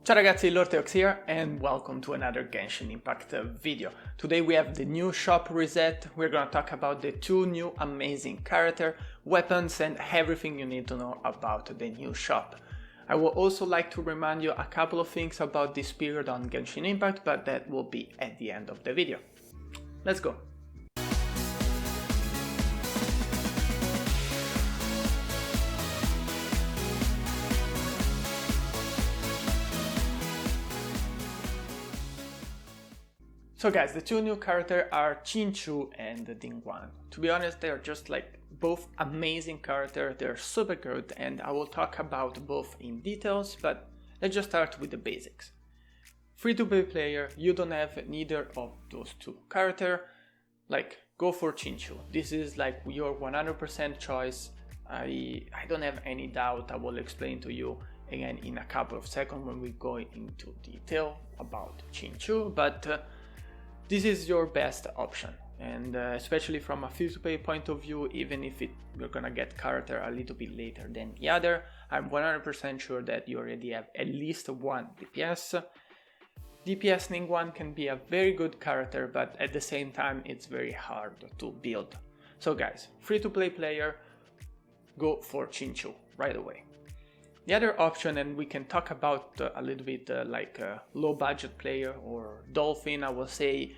Ciao ragazzi, LordTeox here and welcome to another Genshin Impact video. Today we have the new shop reset. We're gonna talk about the two new amazing character, weapons and everything you need to know about the new shop. I would also like to remind you a couple of things about this period on Genshin Impact, but that will be at the end of the video. Let's go! So guys, the two new characters are Xingqiu and Ningguang. To be honest, they are just like both amazing characters, they're super good and I will talk about both in details, but let's just start with the basics. Free-to-play player, you don't have neither of those two characters, like go for Xingqiu. This is like your 100% choice. I don't have any doubt. I will explain to you again in a couple of seconds when we go into detail about Xingqiu, but this is your best option, and especially from a free-to-play point of view, even if you're gonna get character a little bit later than the other, I'm 100% sure that you already have at least one DPS. DPS Ningguang can be a very good character, but at the same time it's very hard to build. So guys, free-to-play player, go for Xingqiu right away. The other option, and we can talk about a little bit like a low budget player or Dolphin, I will say.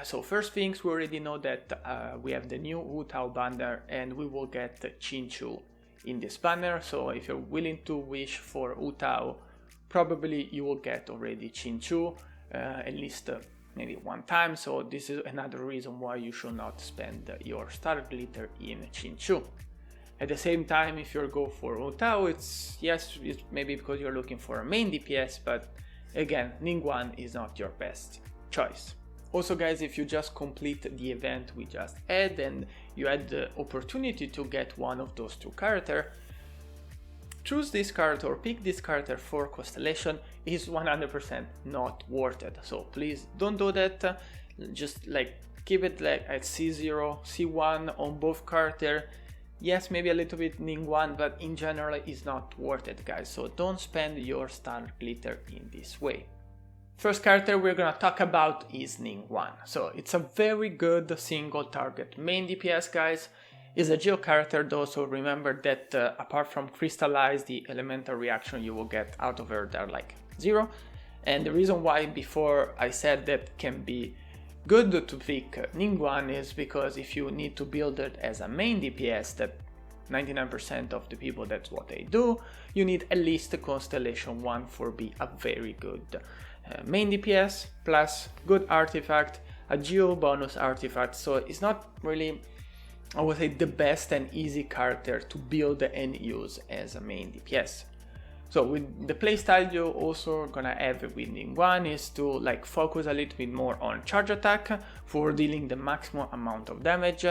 So first things, we already know that we have the new Wu Tao banner and we will get Xingqiu in this banner. So if you're willing to wish for Wu Tao, probably you will get already Xingqiu at least maybe one time. So this is another reason why you should not spend your star glitter in Xingqiu. At the same time, if you go for Wu Tao, it's maybe because you're looking for a main DPS, but again, Ningguang is not your best choice. Also guys, if you just complete the event we just had and you had the opportunity to get one of those two characters, choose this character or pick this character for Constellation is 100% not worth it. So please don't do that, just like keep it like at C0, C1 on both characters. Yes, maybe a little bit Ningguang, but in general it's not worth it guys, so don't spend your star glitter in this way. First character we're gonna talk about is Ningguang. So it's a very good single target main DPS guys. Is a geo character though, so remember that apart from Crystallize, the elemental reaction you will get out of her are like 0. And the reason why before I said that can be good to pick Ningguang is because if you need to build it as a main DPS, that 99% of the people that's what they do, you need at least a Constellation 1 for be a very good main DPS, plus good artifact, a geo bonus artifact, so it's not really, I would say, the best and easy character to build and use as a main DPS. So with the playstyle you also gonna have with Ningguang is to like focus a little bit more on charge attack for dealing the maximum amount of damage,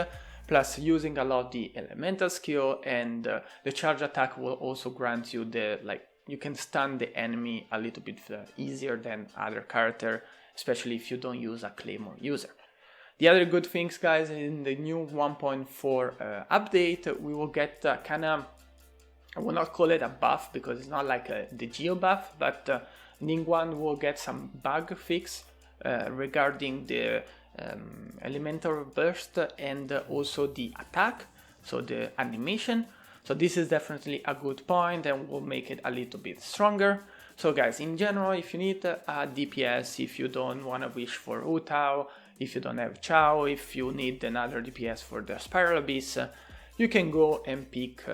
plus using a lot the elemental skill, and the charge attack will also grant you the you can stun the enemy a little bit easier than other character, especially if you don't use a claymore user. The other good things guys, in the new 1.4 update we will get kinda, I will not call it a buff because it's not like the geo buff, but Ningguang will get some bug fix regarding the elemental burst and also the attack, so the animation. So this is definitely a good point and will make it a little bit stronger. So guys, in general, if you need a DPS, if you don't want to wish for Wu Tao, if you don't have Ciao, if you need another DPS for the Spiral Abyss, you can go and pick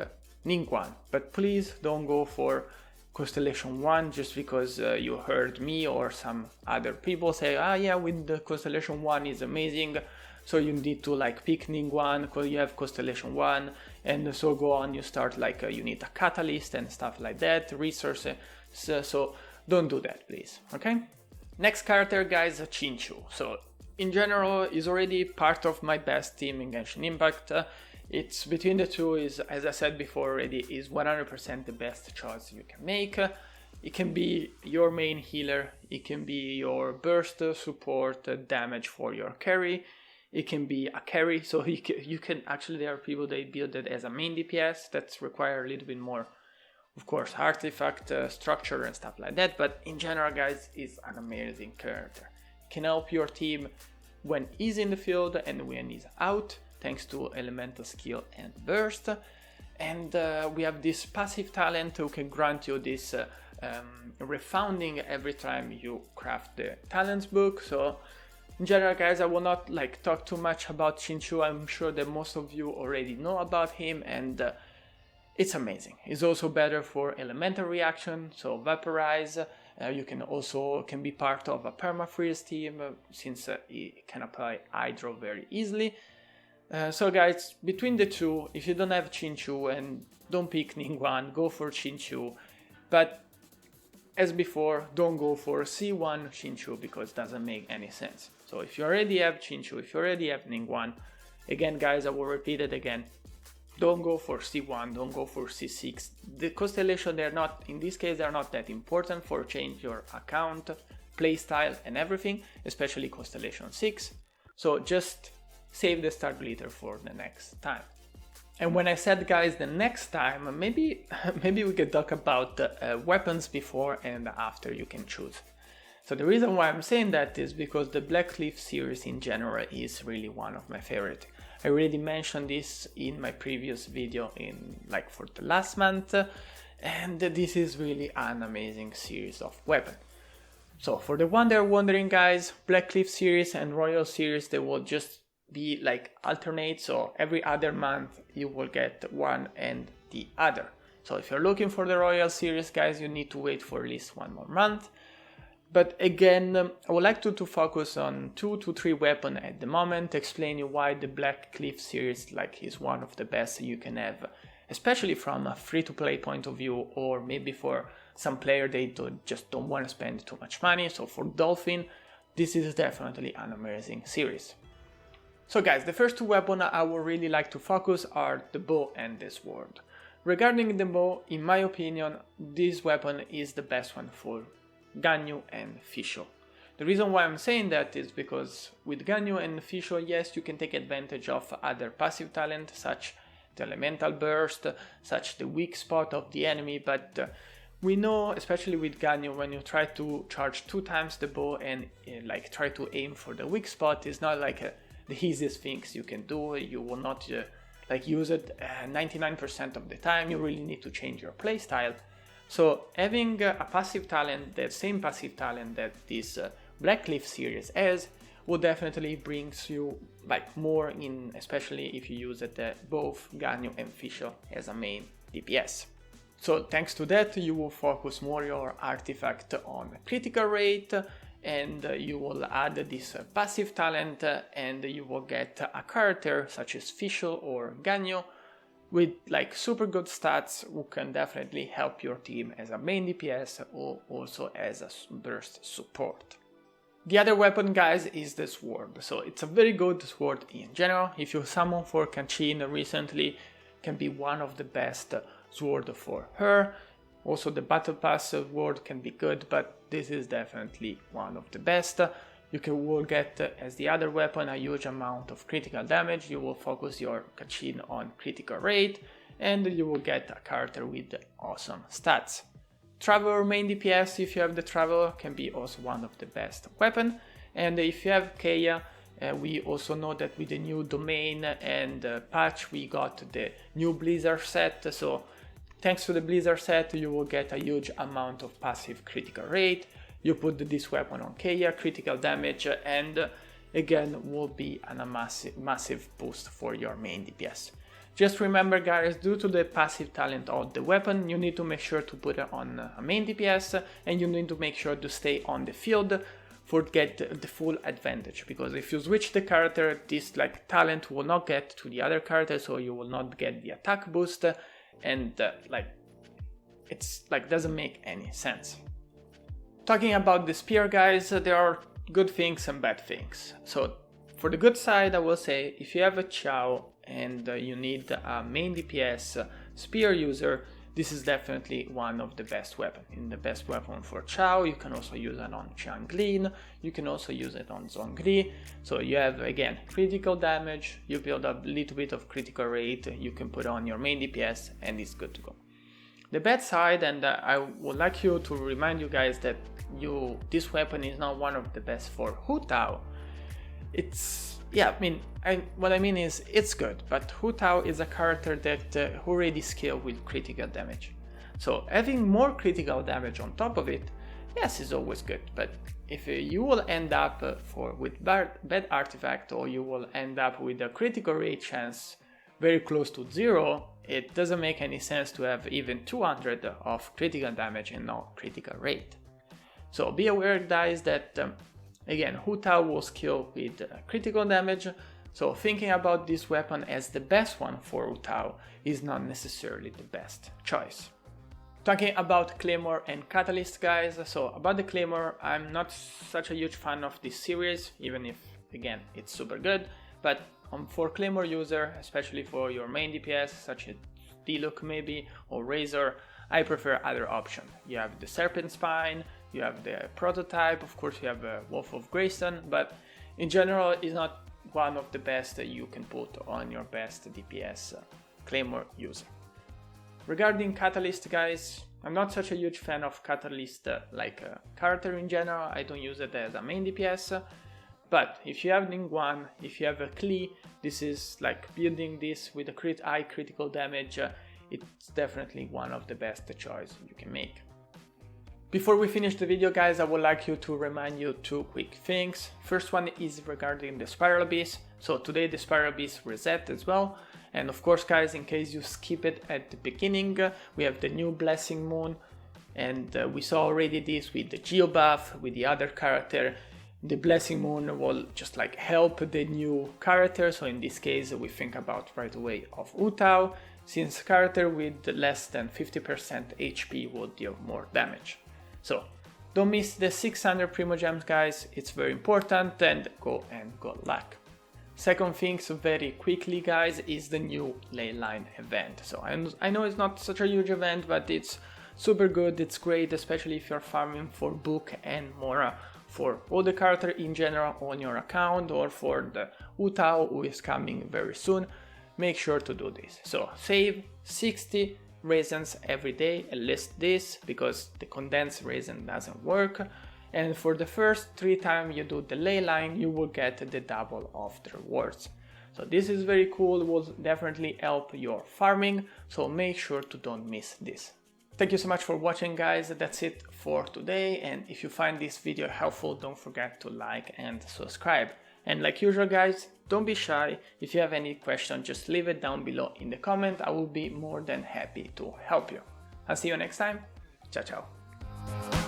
Ningguang, but please don't go for Constellation 1 just because you heard me or some other people say, ah yeah, with the Constellation 1 is amazing, so you need to like pick Ningguang because you have Constellation 1, and so go on, you start like you need a catalyst and stuff like that, resources, so don't do that please, okay? Next character guys, Xingqiu. So in general is already part of my best team in Genshin Impact. It's between the two, is, as I said before already, is 100% the best choice you can make. It can be your main healer, it can be your burst support damage for your carry, it can be a carry, so you can actually, there are people that build it as a main DPS that require a little bit more of course, artifact structure and stuff like that, but in general, guys, it's an amazing character. Can help your team when he's in the field and when he's out, thanks to elemental skill and burst. And we have this passive talent who can grant you this refounding every time you craft the talents book. So in general, guys, I will not talk too much about Xingqiu. I'm sure that most of you already know about him, and it's amazing. It's also better for elemental reaction, so vaporize. You can be part of a permafreeze team since it can apply hydro very easily. So guys, between the two, if you don't have Xingqiu and don't pick Ningguang, go for Xingqiu. But as before, don't go for C1 Xingqiu because it doesn't make any sense. So if you already have Xingqiu, if you already have Ningguang, again guys, I will repeat it again. Don't go for C1, don't go for C6. The constellation, in this case, they're not that important for change your account, playstyle and everything, especially constellation 6. So just save the star glitter for the next time. And when I said, guys, the next time, maybe we could talk about weapons before and after you can choose. So the reason why I'm saying that is because the Blackcliff series in general is really one of my favorite. I already mentioned this in my previous video for the last month, and this is really an amazing series of weapons. So for the one that are wondering, guys, Blackcliff series and Royal series, they will just be alternate, so every other month you will get one and the other. So if you're looking for the Royal series, guys, you need to wait for at least one more month. But again, I would like to focus on 2 to 3 weapons at the moment, explain you why the Blackcliff series is one of the best you can have, especially from a free-to-play point of view, or maybe for some player they just don't want to spend too much money. So for Dolphin, this is definitely an amazing series. So guys, the first 2 weapons I would really like to focus are the bow and the sword. Regarding the bow, in my opinion, this weapon is the best one for Ganyu and Fischl. The reason why I'm saying that is because with Ganyu and Fischl, yes, you can take advantage of other passive talent, such the elemental burst, such the weak spot of the enemy, but we know, especially with Ganyu, when you try to charge 2 times the bow and try to aim for the weak spot, it's not the easiest things you can do. You will not use it 99% of the time. You really need to change your playstyle. So having a passive talent, the same passive talent that this Blackcliff series has, will definitely brings you more in, especially if you use it both Ganyu and Fischl as a main DPS. So thanks to that, you will focus more your artifact on critical rate, and you will add this passive talent, and you will get a character such as Fischl or Ganyu with super good stats who can definitely help your team as a main DPS or also as a burst support. The other weapon, guys, is the sword. So it's a very good sword in general. If you summon for Kachin recently, can be one of the best sword for her. Also the battle pass sword can be good, but this is definitely one of the best. You will get, as the other weapon, a huge amount of critical damage. You will focus your Kachin on critical rate, and you will get a character with awesome stats. Traveler main DPS, if you have the Traveler, can be also one of the best weapon. And if you have Keia, we also know that with the new domain and patch, we got the new Blizzard set. So thanks to the Blizzard set, you will get a huge amount of passive critical rate. You put this weapon on Keia, critical damage, and again will be a massive boost for your main DPS. Just remember, guys, due to the passive talent of the weapon, you need to make sure to put it on a main DPS, and you need to make sure to stay on the field for get the full advantage. Because if you switch the character, this talent will not get to the other character, so you will not get the attack boost, and it's doesn't make any sense. Talking about the spear, guys, there are good things and bad things. So for the good side, I will say, if you have a Ciao and you need a main DPS spear user, this is definitely one of the best weapons. In the best weapon for Ciao, you can also use it on Qianglin, you can also use it on Zhongli. So you have, again, critical damage, you build up a little bit of critical rate, you can put on your main DPS, and it's good to go. The bad side, and I would like you to remind you guys that this weapon is not one of the best for Hu Tao. What I mean is it's good, but Hu Tao is a character that already scales with critical damage. So having more critical damage on top of it, yes, is always good, but if you will end up with bad artifact, or you will end up with a critical rate chance very close to 0, it doesn't make any sense to have even 200 of critical damage and no critical rate. So be aware, guys, that again, Hu Tao was killed with critical damage, so thinking about this weapon as the best one for Hu Tao is not necessarily the best choice. Talking about Claymore and Catalyst, guys, so about the Claymore, I'm not such a huge fan of this series, even if, again, it's super good, but for Claymore user, especially for your main DPS, such as Diluc maybe, or Razor, I prefer other options. You have the Serpent Spine, you have the Prototype, of course you have Wolf of Grayson, but in general it's not one of the best that you can put on your best DPS Claymore user. Regarding Catalyst, guys, I'm not such a huge fan of Catalyst like a character in general. I don't use it as a main DPS, but if you have Ningguang, if you have a Klee, this is like building this with a high critical damage, it's definitely one of the best choices you can make. Before we finish the video, guys, I would like to remind you 2 quick things. First one is regarding the Spiral Abyss. So today the Spiral Abyss reset as well. And of course, guys, in case you skip it at the beginning, we have the new Blessing Moon. And we saw already this with the Geo buff, with the other character. The Blessing Moon will just like help the new character. So in this case, we think about right away of Hu Tao, since character with less than 50% HP will deal more damage. So don't miss the 600 Primogems, guys, it's very important, and go good luck. Second thing, so very quickly, guys, is the new Leyline event. So I know it's not such a huge event, but it's super good, it's great, especially if you're farming for book and Mora, for all the character in general on your account, or for the Hu Tao who is coming very soon. Make sure to do this. So save 60 raisins every day, at least this, because the condensed raisin doesn't work, and for the first 3 times you do the ley line, you will get the double of the rewards. So this is very cool, will definitely help your farming, so make sure to don't miss this. Thank you so much for watching, guys. That's it for today, and if you find this video helpful, don't forget to like and subscribe. And like usual, guys, don't be shy. If you have any question, just leave it down below in the comment. I will be more than happy to help you. I'll see you next time. Ciao, ciao.